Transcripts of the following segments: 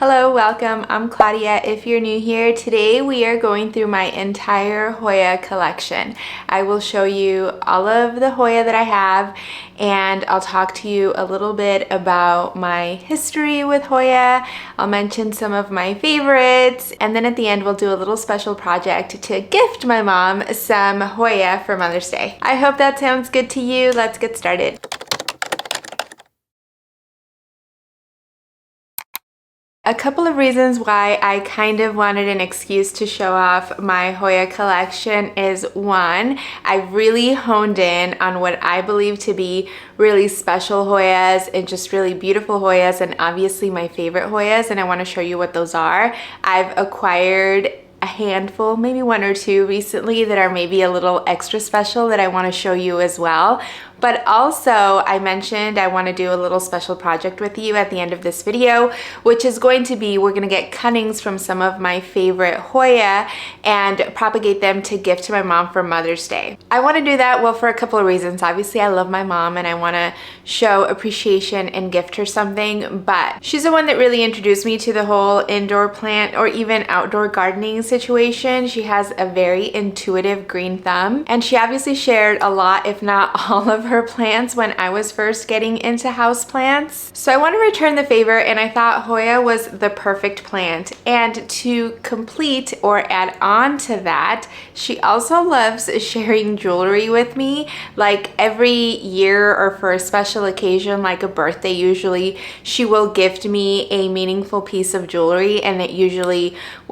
Hello, welcome. I'm Claudia. If you're new here, today we are going through my entire Hoya collection. I will show you all of the Hoya that I have, and I'll talk to you a little bit about my history with Hoya. I'll mention some of my favorites, and then at the end we'll do a little special project to gift my mom some Hoya for Mother's Day. I hope that sounds good to you. Let's get started. A couple of reasons why I kind of wanted an excuse to show off my Hoya collection is one, I really honed in on what I believe to be really special Hoyas and just really beautiful Hoyas, and obviously my favorite Hoyas, and I want to show you what those are. I've acquired a handful, maybe one or two recently that are maybe a little extra special that I want to show you as well. But also, I mentioned I want to do a little special project with you at the end of this video, which is going to be, we're going to get cuttings from some of my favorite Hoya and propagate them to gift to my mom for Mother's Day. I want to do that, well, for a couple of reasons. Obviously, I love my mom and I want to show appreciation and gift her something, but she's the one that really introduced me to the whole indoor plant or even outdoor gardening situation. She has a very intuitive green thumb, and she obviously shared a lot, if not all of her plants when I was first getting into house plants. So I want to return the favor, and I thought Hoya was the perfect plant. And to complete or add on to that, she also loves sharing jewelry with me. Like every year or for a special occasion, like a birthday usually, she will gift me a meaningful piece of jewelry, and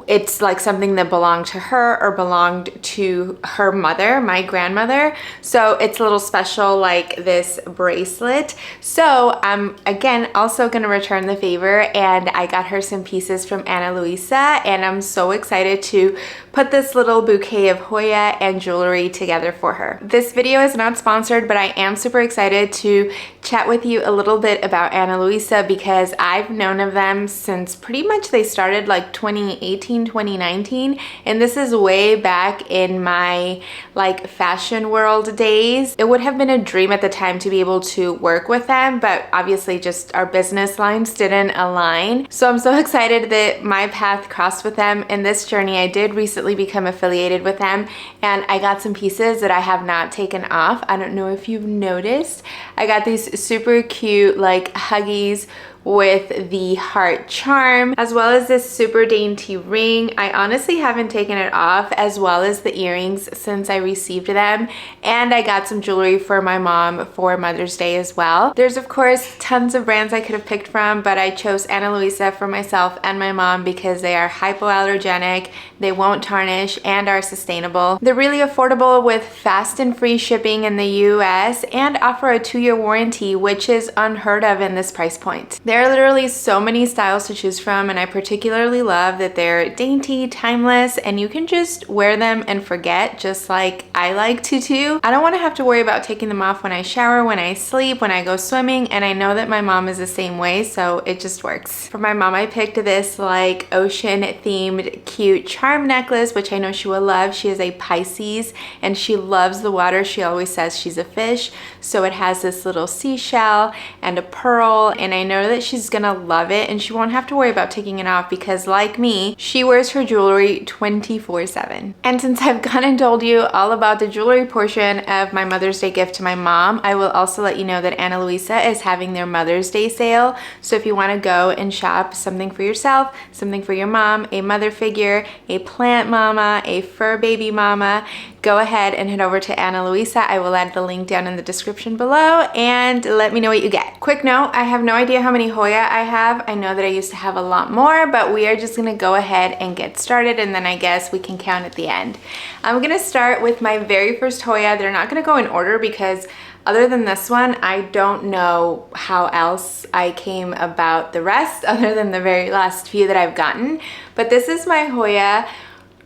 it's like something that belonged to her or belonged to her mother, my grandmother. So it's a little special, like this bracelet. So I'm again also gonna return the favor, and I got her some pieces from Ana Luisa, and I'm so excited to put this little bouquet of Hoya and jewelry together for her. This video is not sponsored, but I am super excited to chat with you a little bit about Ana Luisa because I've known of them since pretty much they started like 2018, 2019, and this is way back in my like fashion world days. It would have been a dream at the time to be able to work with them, but obviously just our business lines didn't align. So I'm so excited that my path crossed with them in this journey. I did recently become affiliated with them, and I got some pieces that I have not taken off. I don't know if you've noticed. I got these super cute like huggies with the heart charm, as well as this super dainty ring. I honestly haven't taken it off, as well as the earrings since I received them, and I got some jewelry for my mom for Mother's Day as well. There's of course tons of brands I could have picked from, but I chose Ana Luisa for myself and my mom because they are hypoallergenic, they won't tarnish, and are sustainable. They're really affordable with fast and free shipping in the US and offer a 2-year warranty, which is unheard of in this price point. There are literally so many styles to choose from, and I particularly love that they're dainty, timeless, and you can just wear them and forget, just like I like to do. I don't want to have to worry about taking them off when I shower, when I sleep, when I go swimming, and I know that my mom is the same way, so it just works. For my mom, I picked this like ocean themed cute charm necklace, which I know she will love. She is a Pisces and she loves the water. She always says she's a fish, so it has this little seashell and a pearl, and I know that she's gonna love it and she won't have to worry about taking it off because, like me, she wears her jewelry 24/7. And since I've gone and told you all about the jewelry portion of my Mother's Day gift to my mom, I will also let you know that Ana Luisa is having their Mother's Day sale. So if you want to go and shop something for yourself, something for your mom, a mother figure, a plant mama, a fur baby mama, go ahead and head over to Ana Luisa. I will add the link down in the description below and let me know what you get. Quick note, I have no idea how many Hoya I have. I know that I used to have a lot more, but we are just gonna go ahead and get started, and then I guess we can count at the end. I'm gonna start with my very first Hoya. They're not gonna go in order because other than this one, I don't know how else I came about the rest other than the very last few that I've gotten. But this is my Hoya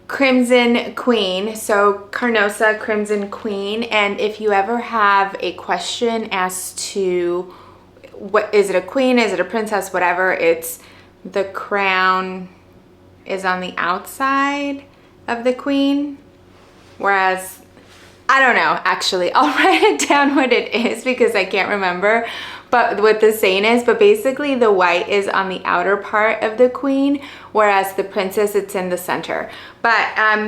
Crimson Queen, so Carnosa Crimson Queen. And if you ever have a question as to what is it, a queen, is it a princess, whatever, it's the crown is on the outside of the queen, whereas I don't know, actually I'll write it down what it is because I can't remember, but what the saying is, but basically the white is on the outer part of the queen, whereas the princess, it's in the center. But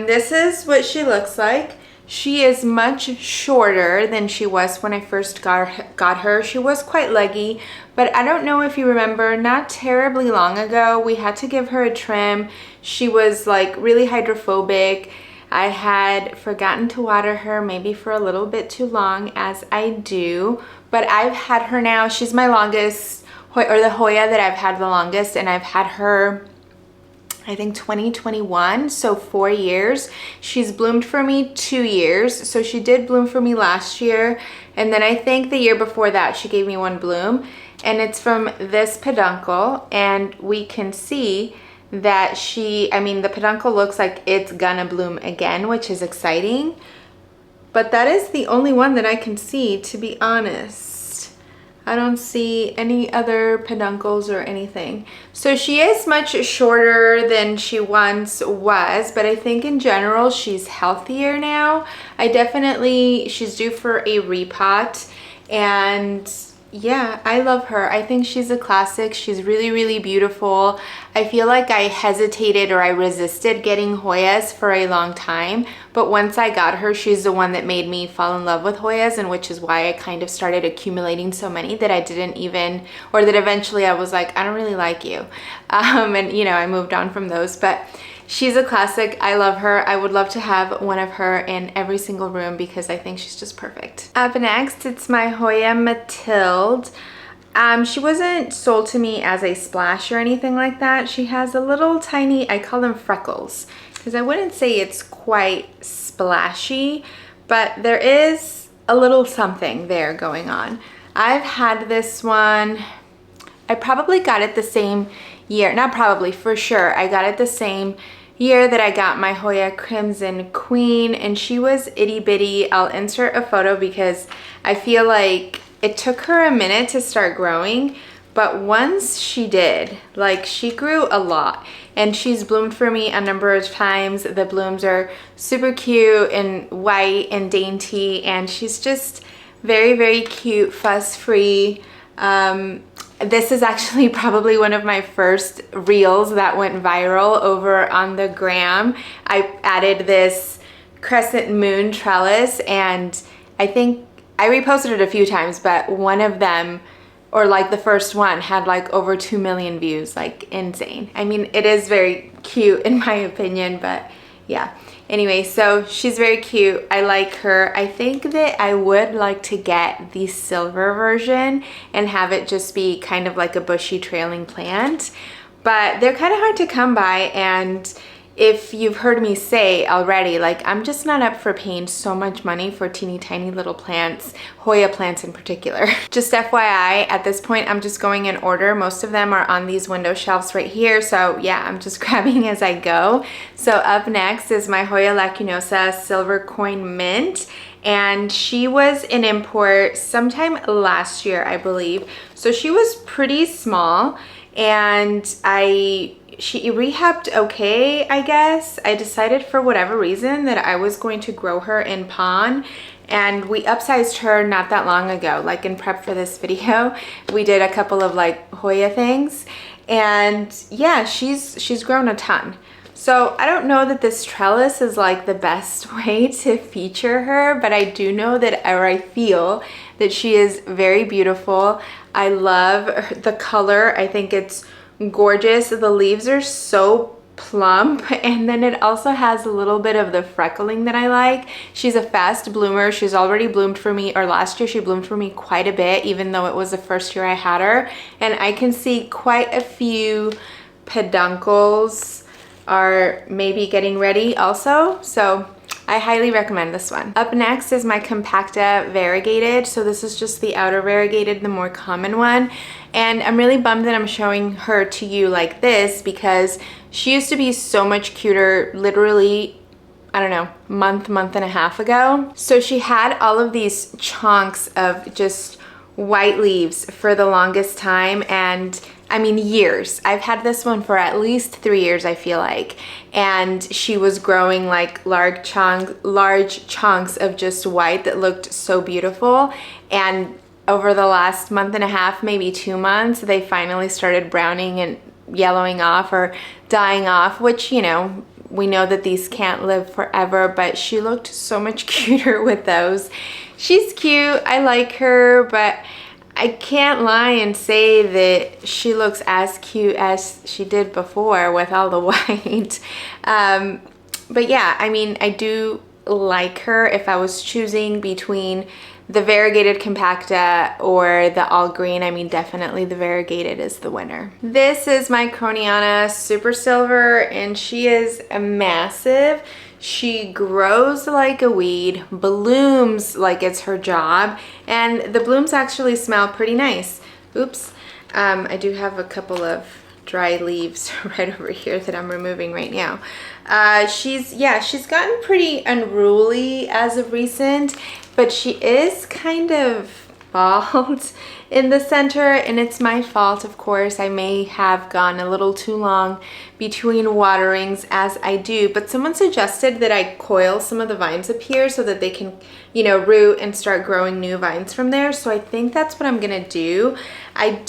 this is what she looks like. She is much shorter than she was when I first got her. She was quite leggy, but I don't know if you remember, not terribly long ago, we had to give her a trim. She was like really hydrophobic. I had forgotten to water her maybe for a little bit too long, as I do, but I've had her now. She's my longest, or the Hoya that I've had the longest, and I've had her I think 2021, so 4 years. She's bloomed for me 2 years. So she did bloom for me last year. And then I think the year before that, she gave me one bloom. And it's from this peduncle. And we can see that the peduncle looks like it's gonna bloom again, which is exciting. But that is the only one that I can see, to be honest. I don't see any other peduncles or anything. So she is much shorter than she once was, but I think in general she's healthier now. She's due for a repot, and yeah, I love her. I think she's a classic. She's really, really beautiful. I feel like I hesitated or I resisted getting Hoyas for a long time, but once I got her, she's the one that made me fall in love with Hoyas, and which is why I kind of started accumulating so many that I didn't even, or that eventually I was like, I don't really like you. And you know, I moved on from those, but she's a classic. I love her. I would love to have one of her in every single room because I think she's just perfect. Up next, it's my Hoya Matilde. She wasn't sold to me as a splash or anything like that. She has a little tiny, I call them freckles, because I wouldn't say it's quite splashy, but there is a little something there going on. I've had this one, I probably got it the same year, not probably, for sure. I got it the same year that I got my Hoya Crimson Queen, and she was itty bitty. I'll insert a photo because I feel like it took her a minute to start growing, but once she did, like, she grew a lot, and she's bloomed for me a number of times. The blooms are super cute and white and dainty, and she's just very, very cute, fuss-free. This is actually probably one of my first reels that went viral over on the gram. I added this crescent moon trellis, and I think I reposted it a few times, but one of them, or like the first one, had like over 2 million views, like insane. I mean, it is very cute in my opinion, but yeah. Anyway, so she's very cute. I like her. I think that I would like to get the silver version and have it just be kind of like a bushy trailing plant, but they're kind of hard to come by, and if you've heard me say already, like, I'm just not up for paying so much money for teeny tiny little plants, Hoya plants in particular. Just FYI, at this point, I'm just going in order. Most of them are on these window shelves right here. So yeah, I'm just grabbing as I go. So up next is my Hoya Lacunosa Silver Coin Mint. And she was an import sometime last year, I believe. So she was pretty small, and she rehabbed okay, I guess. I decided for whatever reason that I was going to grow her in pon, and we upsized her not that long ago. Like in prep for this video, we did a couple of like Hoya things, and yeah, she's grown a ton. So I don't know that this trellis is like the best way to feature her, but I do know that, or I feel that she is very beautiful. I love the color. I think it's gorgeous. The leaves are so plump, and then it also has a little bit of the freckling that I like. She's a fast bloomer. She's already bloomed for me, or last year she bloomed for me quite a bit, even though it was the first year I had her, and I can see quite a few peduncles are maybe getting ready also, so I highly recommend this one. Up next is my Compacta variegated. So this is just the outer variegated, the more common one. And I'm really bummed that I'm showing her to you like this because she used to be so much cuter literally, I don't know, month and a half ago. So she had all of these chunks of just white leaves for the longest time, and I mean years. I've had this one for at least 3 years, I feel like, and she was growing like large chunks of just white that looked so beautiful. And over the last month and a half, maybe 2 months, they finally started browning and yellowing off or dying off, which, you know, we know that these can't live forever, but she looked so much cuter with those. She's cute, I like her, but I can't lie and say that she looks as cute as she did before with all the white. But yeah, I mean, I do like her. If I was choosing between the variegated compacta or the all green, I mean, definitely the variegated is the winner. This is my Croniana Super Silver, and she is a massive. She grows like a weed, blooms like it's her job, and the blooms actually smell pretty nice. Oops, I do have a couple of dry leaves right over here that I'm removing right now. She's gotten pretty unruly as of recent, but she is kind of bald in the center, and it's my fault, of course. I may have gone a little too long between waterings as I do, but someone suggested that I coil some of the vines up here so that they can, you know, root and start growing new vines from there. So I think that's what I'm gonna do. I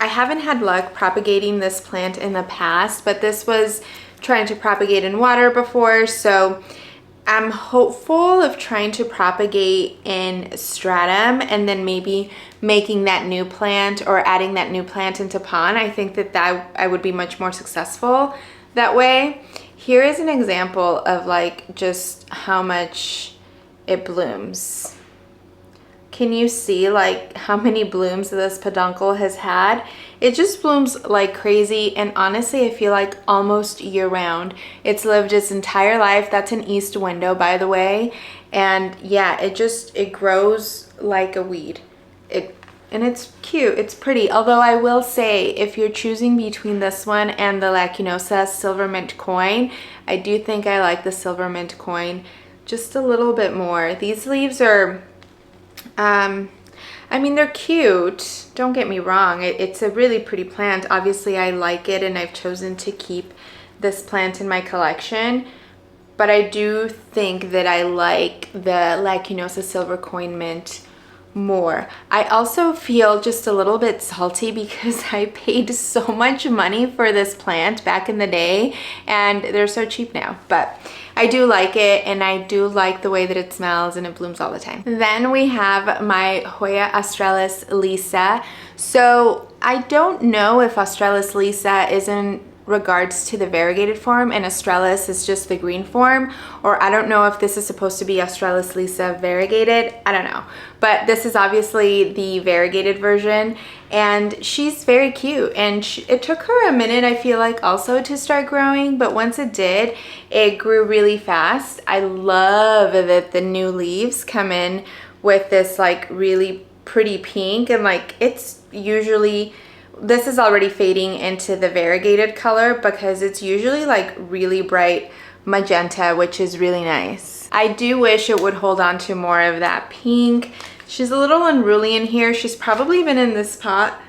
haven't had luck propagating this plant in the past, but this was trying to propagate in water before, so I'm hopeful of trying to propagate in stratum and then maybe making that new plant or adding that new plant into pond. I think that I would be much more successful that way. Here is an example of like just how much it blooms. Can you see like how many blooms this peduncle has had? It just blooms like crazy, and honestly I feel like almost year round. It's lived its entire life. That's an east window, by the way, and yeah, it grows like a weed. And it's cute, it's pretty. Although I will say, if you're choosing between this one and the Lacunosa Silver Mint Coin, I do think I like the Silver Mint Coin just a little bit more. These leaves are I mean, they're cute, don't get me wrong. It's a really pretty plant. Obviously I like it, and I've chosen to keep this plant in my collection, but I do think that I like the Lacunosa Silver Coin Mint more. I also feel just a little bit salty because I paid so much money for this plant back in the day, and they're so cheap now, but I do like it, and I do like the way that it smells, and it blooms all the time. Then we have my Hoya Australis Lisa. So I don't know if Australis Lisa is in regards to the variegated form and Australis is just the green form, or I don't know if this is supposed to be Australis Lisa variegated. I don't know, but this is obviously the variegated version, and she's very cute, and it took her a minute, I feel like, also to start growing, but once it did, it grew really fast. I love that the new leaves come in with this like really pretty pink, and like it's usually, this is already fading into the variegated color because it's usually like really bright magenta, which is really nice. I do wish it would hold on to more of that pink. She's a little unruly in here. She's probably been in this pot.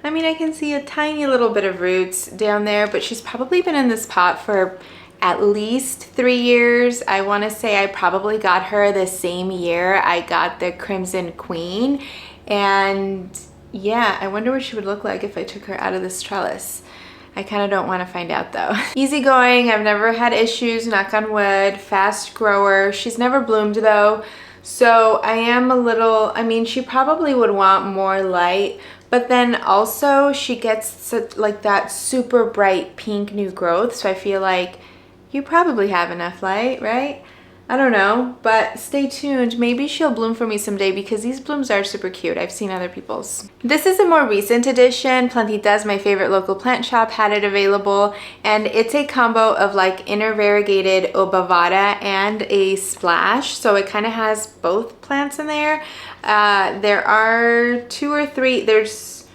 I mean, I can see a tiny little bit of roots down there, but she's probably been in this pot for at least 3 years. I want to say I probably got her the same year I got the Crimson Queen, and yeah, I wonder what she would look like if I took her out of this trellis. I kind of don't want to find out though. Easygoing, I've never had issues, knock on wood, fast grower. She's never bloomed though, so I am a little, I mean, she probably would want more light, but then also she gets like that super bright pink new growth, so I feel like you probably have enough light, right? I don't know, but stay tuned. Maybe she'll bloom for me someday because these blooms are super cute. I've seen other people's. This is a more recent addition. Plantitas, my favorite local plant shop, had it available, and it's a combo of like inner variegated obavata and a splash, so it kind of has both plants in there. There are there's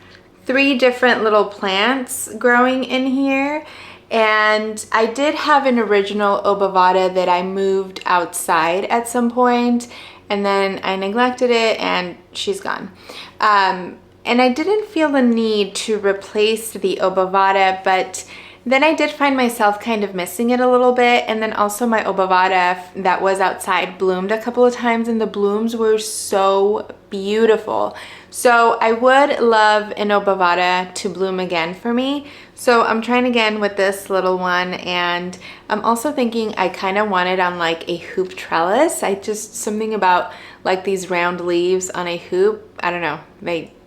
3 different little plants growing in here. And I did have an original obavata that I moved outside at some point, and then I neglected it and she's gone. And I didn't feel the need to replace the obavata, but Then I did find myself kind of missing it a little bit, and then also my obovata that was outside bloomed a couple of times, and the blooms were so beautiful. So I would love an obovata to bloom again for me. So I'm trying again with this little one, and I'm also thinking I kind of want it on like a hoop trellis. Something about like these round leaves on a hoop. I don't know.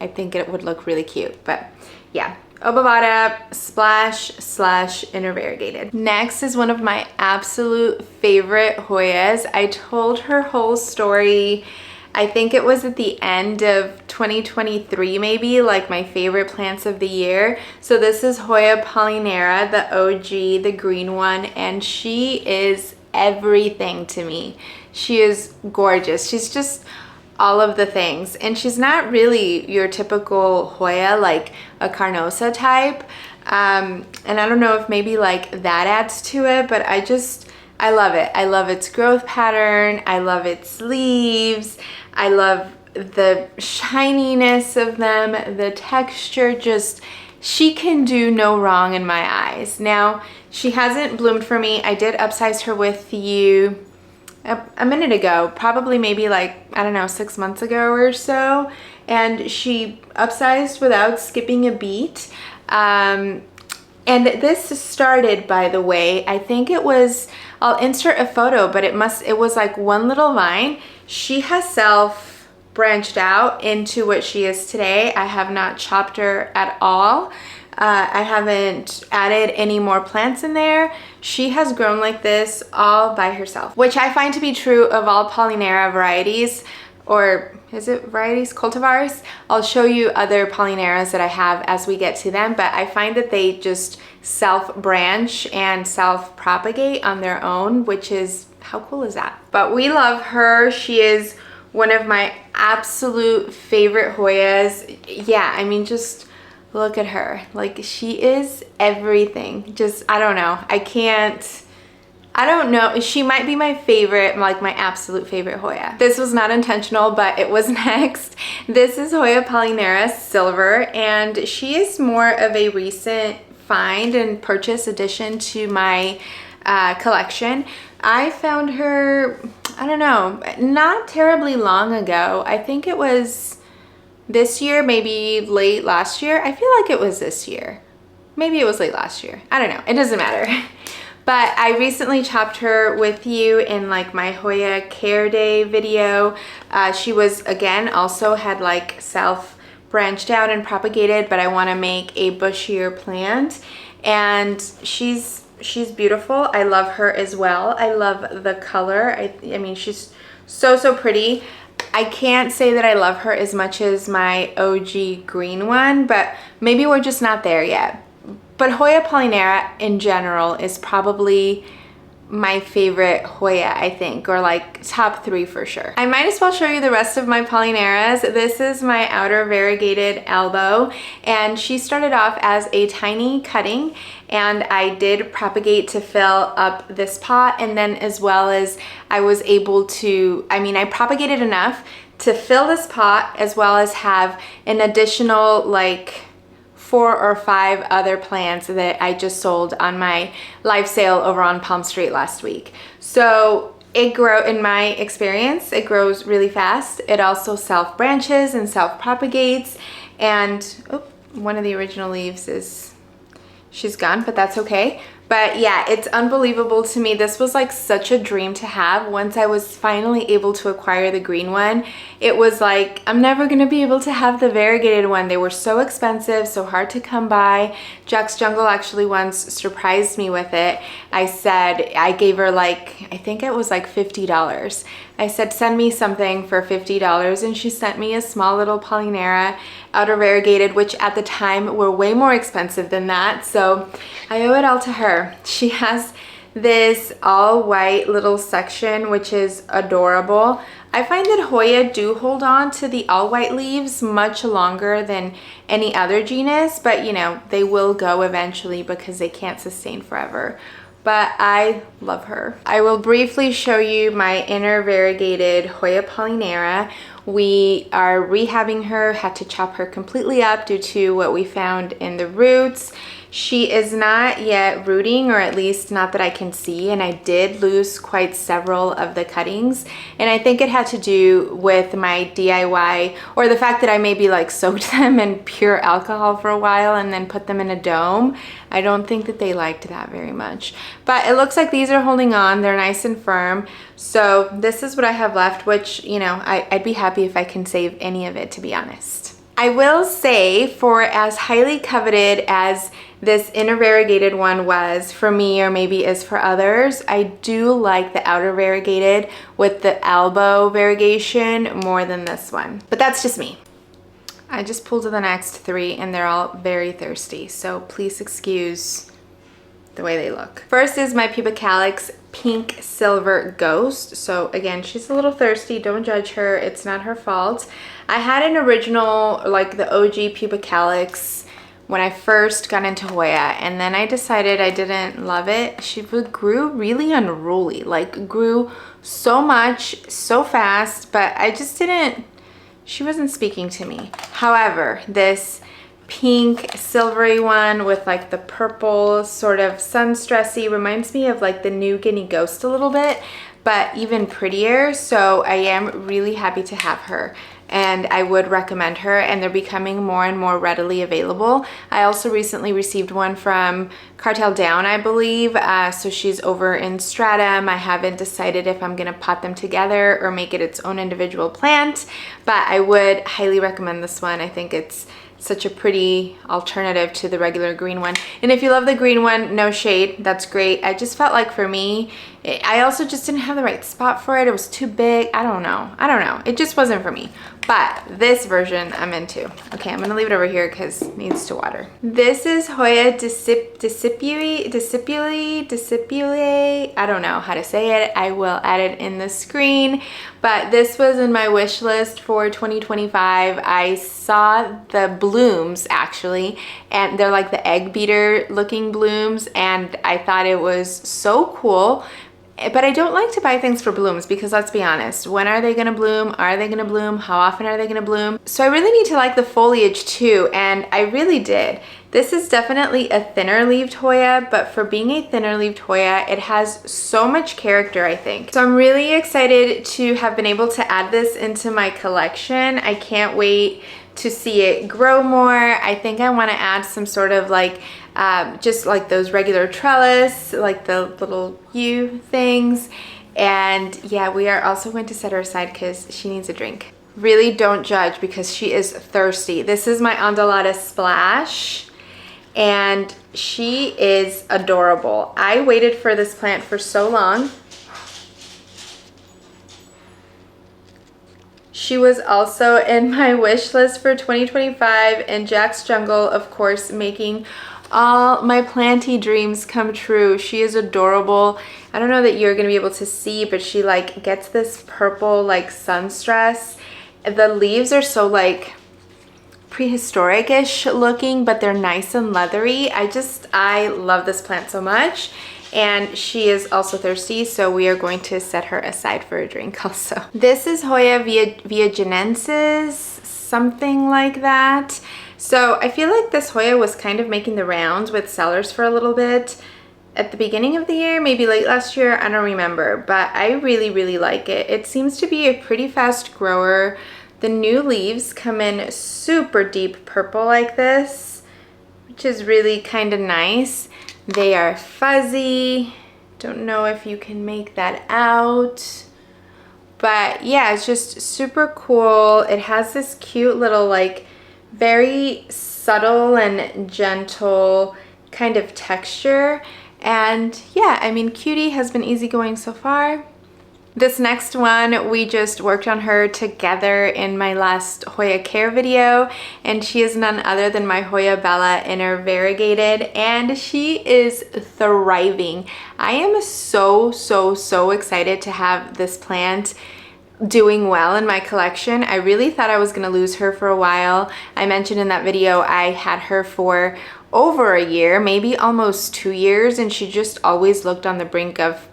I think it would look really cute, but yeah. Obovata, splash / inner variegated. Next is one of my absolute favorite Hoyas. I told her whole story, I think it was at the end of 2023 maybe, like my favorite plants of the year. So this is Hoya Polyneura, the OG, the green one, and she is everything to me. She is gorgeous. She's just all of the things, and she's not really your typical Hoya, like a carnosa type, and I don't know if maybe like that adds to it, but I love it. I love its growth pattern, I love its leaves, I love the shininess of them, the texture. Just, she can do no wrong in my eyes. Now, she hasn't bloomed for me. I did upsize her with you a minute ago, probably maybe like, I don't know, 6 months ago or so, and she upsized without skipping a beat. And this started, by the way, I think it was, I'll insert a photo, but it was like one little vine. She has self branched out into what she is today. I have not chopped her at all. I haven't added any more plants in there. She has grown like this all by herself, which I find to be true of all Polyneura varieties, or is it varieties? Cultivars? I'll show you other Polyneuras that I have as we get to them, but I find that they just self-branch and self-propagate on their own, which is, how cool is that? But we love her. She is one of my absolute favorite Hoyas. Yeah, I mean, just look at her. Like, she is everything. Just, I don't know. I don't know. She might be my favorite, like my absolute favorite Hoya. This was not intentional, but it was next. This is Hoya Polyneura Silver, and she is more of a recent find and purchase addition to my collection. I found her, I don't know, not terribly long ago. I think it was this year, maybe late last year. I feel like it was this year. Maybe it was late last year. I don't know. It doesn't matter. But I recently chopped her with you in like my Hoya Care Day video. She was, again, also had like self branched out and propagated, but I want to make a bushier plant. And she's beautiful. I love her as well. I love the color. I mean, she's so pretty. I can't say that I love her as much as my OG green one, but maybe we're just not there yet. But Hoya Polyneura in general is probably my favorite Hoya, I think, or like top 3 for sure. I might as well show you the rest of my Polyneuras. This is my outer variegated elbow, and she started off as a tiny cutting, and I did propagate to fill up this pot, and then as well as I was able to, I propagated enough to fill this pot as well as have an additional like 4 or 5 other plants that I just sold on my live sale over on Palm Street last week. So it grows, in my experience, it grows really fast. It also self-branches and self-propagates. And one of the original leaves she's gone, but that's okay. But yeah, it's unbelievable to me. This was like such a dream to have. Once I was finally able to acquire the green one, it was like, I'm never gonna be able to have the variegated one. They were so expensive, so hard to come by. Jack's Jungle actually once surprised me with it. I gave her like, I think it was like $50. I said, send me something for $50, and she sent me a small little Polyneura outer variegated, which at the time were way more expensive than that. So I owe it all to her. She has this all white little section, which is adorable. I find that Hoya do hold on to the all white leaves much longer than any other genus, but you know, they will go eventually because they can't sustain forever. But I love her. I will briefly show you my inner variegated Hoya Polyneura. We are rehabbing her, had to chop her completely up due to what we found in the roots. She is not yet rooting, or at least not that I can see, and I did lose quite several of the cuttings, and I think it had to do with my DIY, or the fact that I maybe like soaked them in pure alcohol for a while and then put them in a dome. I don't think that they liked that very much, but it looks like these are holding on. They're nice and firm. So this is what I have left, which, you know, I'd be happy if I can save any of it, to be honest. I will say, for as highly coveted as this inner variegated one was for me, or maybe is for others, I do like the outer variegated with the elbow variegation more than this one. But that's just me. I just pulled to the next three and they're all very thirsty, so please excuse the way they look. First is my Pupa Calyx Pink Silver Ghost. So again, she's a little thirsty. Don't judge her. It's not her fault. I had an original, like the OG Pupa Calyx when I first got into Hoya, and then I decided I didn't love it. She grew really unruly, like grew so much, so fast, but I just didn't, she wasn't speaking to me. However, this pink silvery one with like the purple sort of sunstressy reminds me of like the New Guinea Ghost a little bit, but even prettier. So I am really happy to have her, and I would recommend her, and they're becoming more and more readily available. I also recently received one from Cartel Down, I believe, so she's over in Stratum. I haven't decided if I'm gonna pot them together or make it its own individual plant, but I would highly recommend this one. I think it's such a pretty alternative to the regular green one. And if you love the green one, no shade, that's great. I just felt like for me, I also just didn't have the right spot for it. It was too big. I don't know. It just wasn't for me. But this version I'm into. Okay, I'm gonna leave it over here because it needs to water. This is Hoya Discipuli. I don't know how to say it. I will add it in the screen. But this was in my wish list for 2025. I saw the blooms actually, and they're like the egg beater looking blooms, and I thought it was so cool. But I don't like to buy things for blooms because, let's be honest, when are they gonna bloom? Are they gonna bloom? How often are they gonna bloom? So I really need to like the foliage too, and I really did. This is definitely a thinner leaved Hoya, but for being a thinner leaved Hoya, it has so much character, I think. So I'm really excited to have been able to add this into my collection. I can't wait to see it grow more. I think I want to add some sort of like just like those regular trellis, like the little U things. And yeah, we are also going to set her aside because she needs a drink. Really don't judge because she is thirsty. This is my Undulata Splash, and she is adorable. I waited for this plant for so long. She was also in my wish list for 2025, and Jack's Jungle, of course, making all my planty dreams come true. She is adorable. I don't know that you're gonna be able to see, but she like gets this purple like sunstress. The leaves are so like prehistoric-ish looking, but they're nice and leathery. I love this plant so much. And she is also thirsty, so we are going to set her aside for a drink also. This is Hoya Viaginensis, something like that. So I feel like this Hoya was kind of making the rounds with sellers for a little bit at the beginning of the year, maybe late last year, I don't remember, but I really, really like it. It seems to be a pretty fast grower. The new leaves come in super deep purple like this, which is really kind of nice. They are fuzzy. Don't know if you can make that out. But yeah, it's just super cool. It has this cute little like very subtle and gentle kind of texture. And yeah, I mean, Cutie has been easygoing so far. This next one, we just worked on her together in my last Hoya Care video, and she is none other than my Hoya Bella Inner Variegated, and she is thriving. I am so excited to have this plant doing well in my collection. I really thought I was gonna lose her for a while. I mentioned in that video I had her for over a year, maybe almost 2 years, and she just always looked on the brink of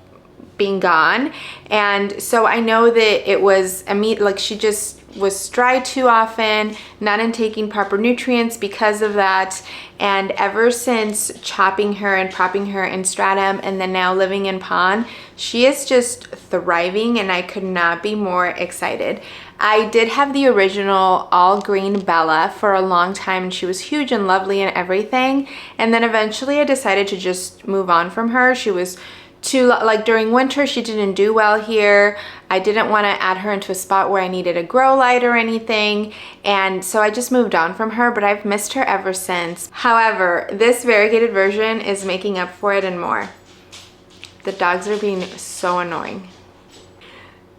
being gone. And so I know that it was like she just was dry too often, not intaking proper nutrients because of that. And ever since chopping her and propping her in stratum and then now living in pond, she is just thriving, and I could not be more excited. I did have the original all green Bella for a long time, and she was huge and lovely and everything. And then eventually I decided to just move on from her. She was too, like during winter, she didn't do well here. I didn't want to add her into a spot where I needed a grow light or anything. And so I just moved on from her, but I've missed her ever since. However, this variegated version is making up for it and more. The dogs are being so annoying.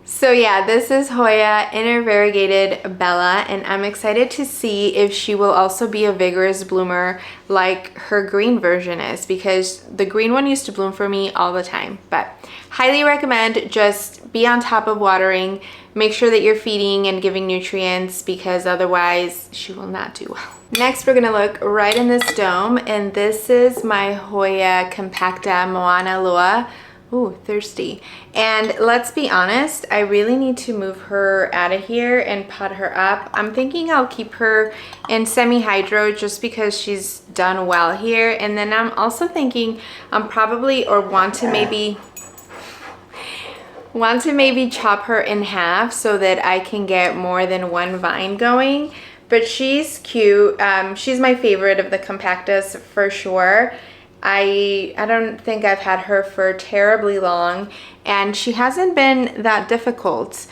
So yeah, this is Hoya in her variegated Bella, and I'm excited to see if she will also be a vigorous bloomer like her green version is, because the green one used to bloom for me all the time. But highly recommend, just be on top of watering, make sure that you're feeding and giving nutrients, because otherwise she will not do well. Next, we're gonna look right in this dome, and this is my Hoya compacta Moana Lua. Ooh, thirsty. And let's be honest, I really need to move her out of here and pot her up. I'm thinking I'll keep her in semi-hydro just because she's done well here. And then I'm also thinking I'm probably, or want to maybe chop her in half so that I can get more than one vine going. But she's cute. She's my favorite of the compactas for sure. I don't think I've had her for terribly long, and she hasn't been that difficult.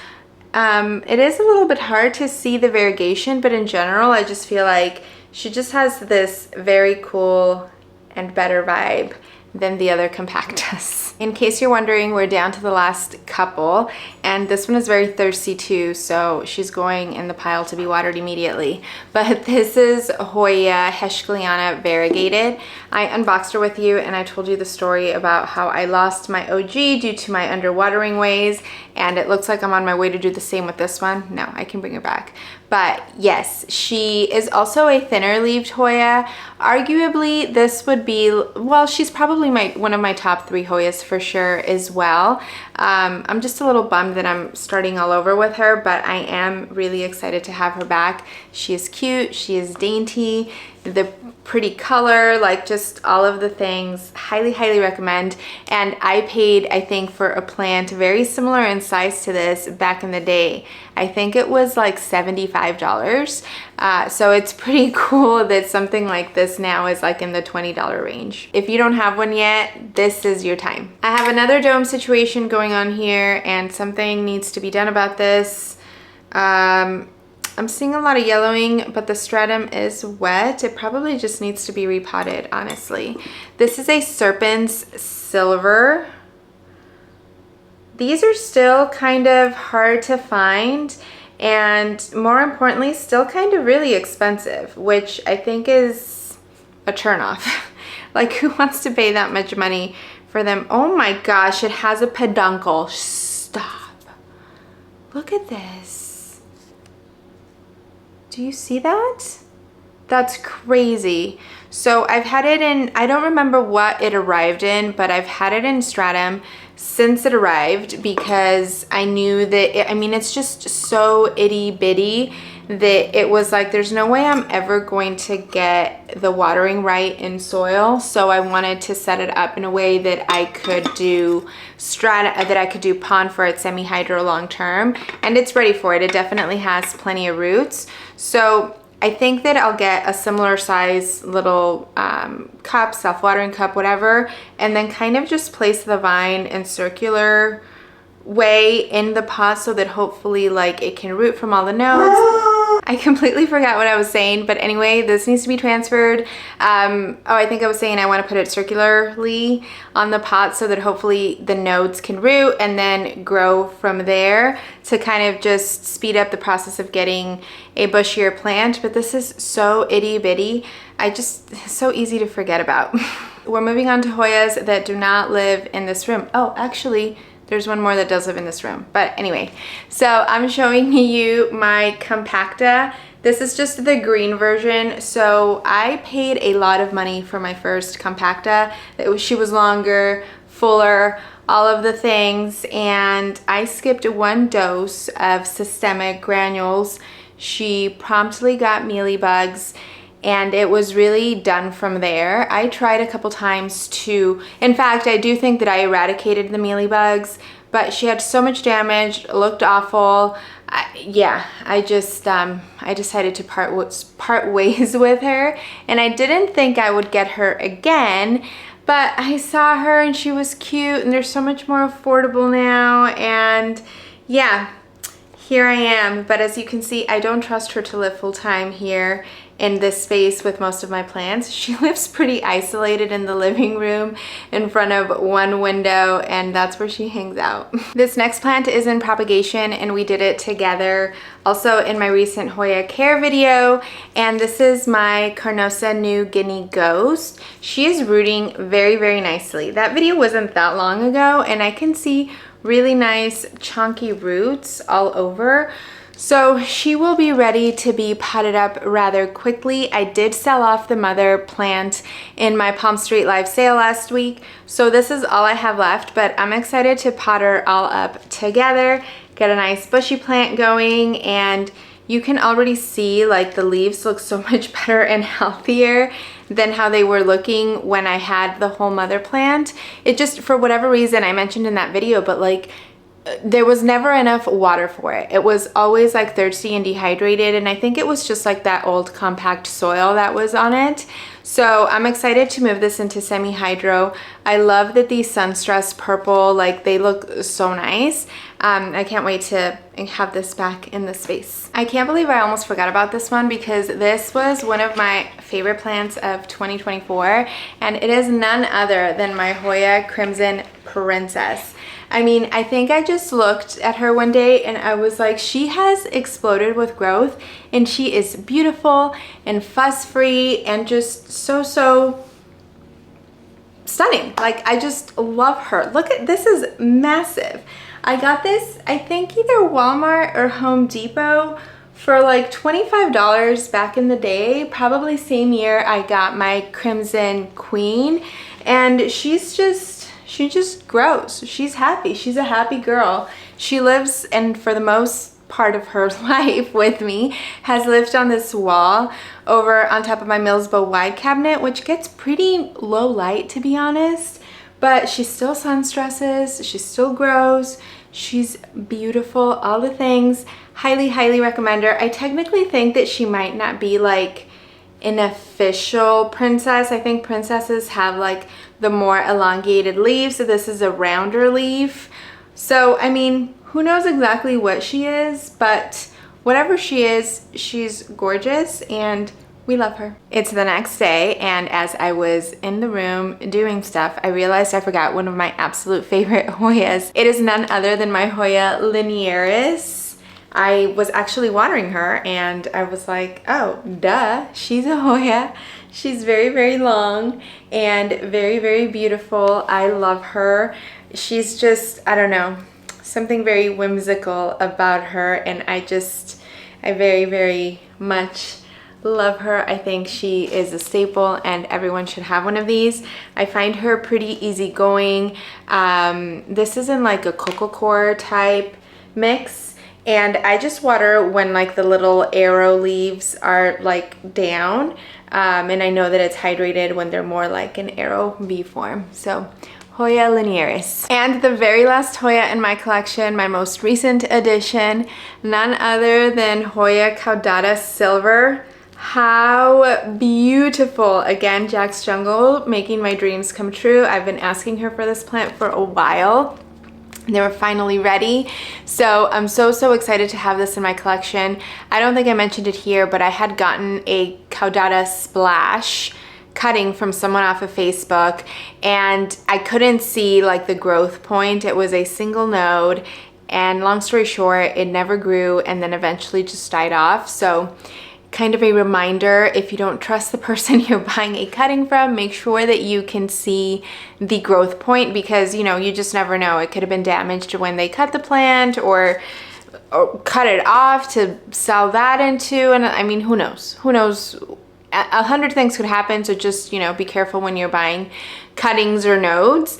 It is a little bit hard to see the variegation, but in general, I just feel like she just has this very cool and better vibe than the other compactas. In case you're wondering, we're down to the last couple, and this one is very thirsty too, so she's going in the pile to be watered immediately. But this is Hoya Hescheliana variegated. I unboxed her with you, and I told you the story about how I lost my OG due to my underwatering ways, and it looks like I'm on my way to do the same with this one. No, I can bring her back. But yes, she is also a thinner leaved Hoya. Arguably, this would be, well, she's probably one of my top 3 Hoyas for sure as well. I'm just a little bummed that I'm starting all over with her, but I am really excited to have her back. She is cute, she is dainty, the pretty color, like just all of the things. Highly, highly recommend. And I paid, I think, for a plant very similar in size to this back in the day. I think it was like $75. So it's pretty cool that something like this now is like in the $20 range. If you don't have one yet, this is your time. I have another dome situation going on here, and something needs to be done about this. I'm seeing a lot of yellowing, but the stratum is wet. It probably just needs to be repotted, honestly. This is a Serpent's Silver. These are still kind of hard to find, and more importantly, still kind of really expensive, which I think is a turnoff. Like, who wants to pay that much money for them? Oh my gosh, it has a peduncle. Stop. Look at this. Do you see that? That's crazy. So I've had it in, I don't remember what it arrived in, but I've had it in stratum since it arrived, because I knew that, I mean, it's just so itty bitty that it was like, there's no way I'm ever going to get the watering right in soil. So I wanted to set it up in a way that I could do that I could do pond for it, semi-hydro long term, and it's ready for it. It definitely has plenty of roots. So I think that I'll get a similar size little cup, self-watering cup, whatever, and then kind of just place the vine in circular way in the pot so that hopefully like it can root from all the nodes. I completely forgot what I was saying, but anyway, this needs to be transferred. Oh, I think I was saying I want to put it circularly on the pot so that hopefully the nodes can root and then grow from there to kind of just speed up the process of getting a bushier plant. But this is so itty bitty. So easy to forget about. We're moving on to Hoyas that do not live in this room. Oh, actually, there's one more that does live in this room. But anyway, so I'm showing you my compacta. This is just the green version. So I paid a lot of money for my first compacta. She was longer, fuller, all of the things, and I skipped 1 dose of systemic granules. She promptly got mealybugs, and it was really done from there. I tried a couple times to, in fact, I do think that I eradicated the mealybugs, but she had so much damage, looked awful. I decided to part ways with her, and I didn't think I would get her again, but I saw her and she was cute, and they're so much more affordable now, and yeah, here I am. But as you can see, I don't trust her to live full time here in this space with most of my plants. She lives pretty isolated in the living room in front of 1 window, and that's where she hangs out. This next plant is in propagation, and we did it together also in my recent Hoya care video, and this is my Carnosa New Guinea Ghost. She is rooting very, very nicely. That video wasn't that long ago, and I can see really nice chunky roots all over. So she will be ready to be potted up rather quickly. I did sell off the mother plant in my Palm Street Live sale last week, so this is all I have left, but I'm excited to pot her all up together, get a nice bushy plant going, and you can already see like the leaves look so much better and healthier than how they were looking when I had the whole mother plant. It just, for whatever reason, I mentioned in that video, but like there was never enough water for it. It was always like thirsty and dehydrated, and I think it was just like that old compact soil that was on it. So I'm excited to move this into semi-hydro. I love that these Sunstress purple, like they look so nice. I can't wait to have this back in the space. I can't believe I almost forgot about this one, because this was one of my favorite plants of 2024, and it is none other than my Hoya Crimson Princess. I mean, I think I just looked at her one day and I was like, she has exploded with growth, and she is beautiful and fuss-free and just so stunning. Like, I just love her. Look at this, is massive. I got this, I think either Walmart or Home Depot for like $25 back in the day, probably same year I got my Crimson Queen, and she just grows. She's happy. She's a happy girl. She lives, and for the most part of her life with me, has lived on this wall over on top of my Millsbow wide cabinet, which gets pretty low light, to be honest, but she still sun stresses, she still grows, she's beautiful, all the things. Highly recommend her. I technically think that she might not be like an official princess. I think princesses have like the more elongated leaves, so this is a rounder leaf. So I mean, who knows exactly what she is, but whatever she is, she's gorgeous and we love her. It's the next day, and as I was in the room doing stuff, I realized I forgot one of my absolute favorite Hoyas. It is none other than my Hoya linearis. I was actually watering her and I was like, oh, duh, she's a Hoya. She's very long and very beautiful. I love her. She's just, I don't know, something very whimsical about her, and I very much love her. I think she is a staple and everyone should have one of these. I find her pretty easygoing. This is in like a coco coir type mix, and I just water when like the little arrow leaves are like down, and I know that it's hydrated when they're more like an arrow V form. So Hoya linearis. And the very last Hoya in my collection, my most recent addition, none other than Hoya Polyneura Silver. How beautiful. Again, Jack's Jungle, making my dreams come true. I've been asking her for this plant for a while. They were finally ready. So I'm so excited to have this in my collection. I don't think I mentioned it here, but I had gotten a Caudata Splash cutting from someone off of Facebook, and I couldn't see like the growth point. It was a single node, and long story short, it never grew and then eventually just died off. So kind of a reminder, if you don't trust the person you're buying a cutting from, make sure that you can see the growth point, because you know, you just never know. It could have been damaged when they cut the plant, or cut it off to sell that into, and I mean, who knows 100 things could happen, so just, you know, be careful when you're buying cuttings or nodes.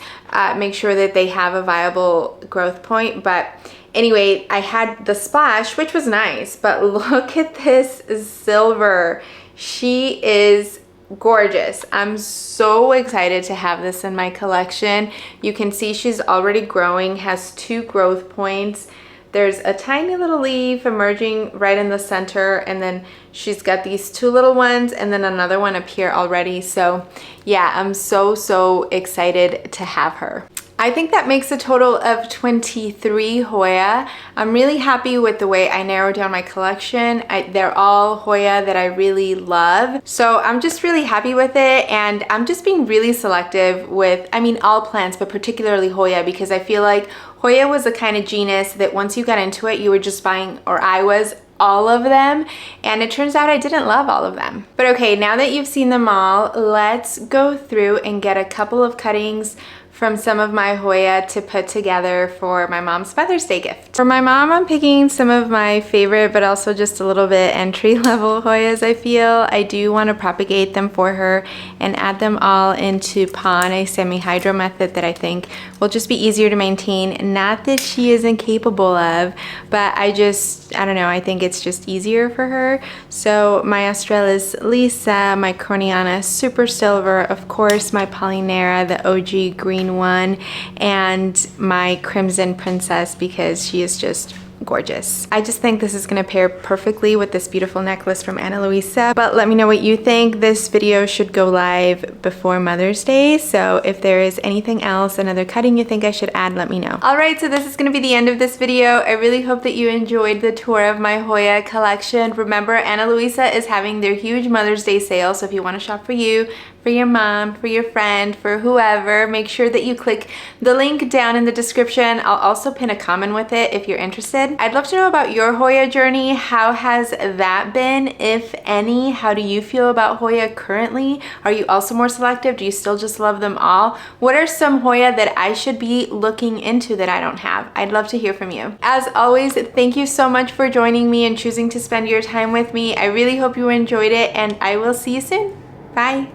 Make sure that they have a viable growth point. But anyway, I had the splash, which was nice, but look at this silver. She is gorgeous. I'm so excited to have this in my collection. You can see she's already growing, has 2 growth points. There's a tiny little leaf emerging right in the center, and then she's got these 2 little ones and then another one up here already. So yeah, I'm so excited to have her. I think that makes a total of 23 Hoya. I'm really happy with the way I narrowed down my collection. They're all Hoya that I really love. So I'm just really happy with it, and I'm just being really selective with, I mean, all plants, but particularly Hoya, because I feel like Hoya was the kind of genus that once you got into it, you were just buying, or I was, all of them, and it turns out I didn't love all of them. But okay, now that you've seen them all, let's go through and get a couple of cuttings from some of my Hoya to put together for my mom's Mother's Day gift. For my mom, I'm picking some of my favorite, but also just a little bit entry-level Hoyas, I feel. I do want to propagate them for her and add them all into pon, a semi-hydro method that I think will just be easier to maintain. Not that she isn't capable of, but I don't know, I think it's just easier for her. So my Australis Lisa, my Corniana Super Silver, of course my Polyneura, the OG green one, and my Crimson Princess, because she is just gorgeous. I just think this is gonna pair perfectly with this beautiful necklace from Ana Luisa, but let me know what you think. This video should go live before Mother's Day, so if there is anything else, another cutting you think I should add, let me know. All right, so this is gonna be the end of this video. I really hope that you enjoyed the tour of my Hoya collection. Remember, Ana Luisa is having their huge Mother's Day sale, so if you wanna shop for you, for your mom, for your friend, for whoever, make sure that you click the link down in the description. I'll also pin a comment with it if you're interested. I'd love to know about your Hoya journey. How has that been, if any? How do you feel about Hoya currently? Are you also more selective? Do you still just love them all? What are some Hoya that I should be looking into that I don't have? I'd love to hear from you. As always, thank you so much for joining me and choosing to spend your time with me. I really hope you enjoyed it, and I will see you soon. Bye.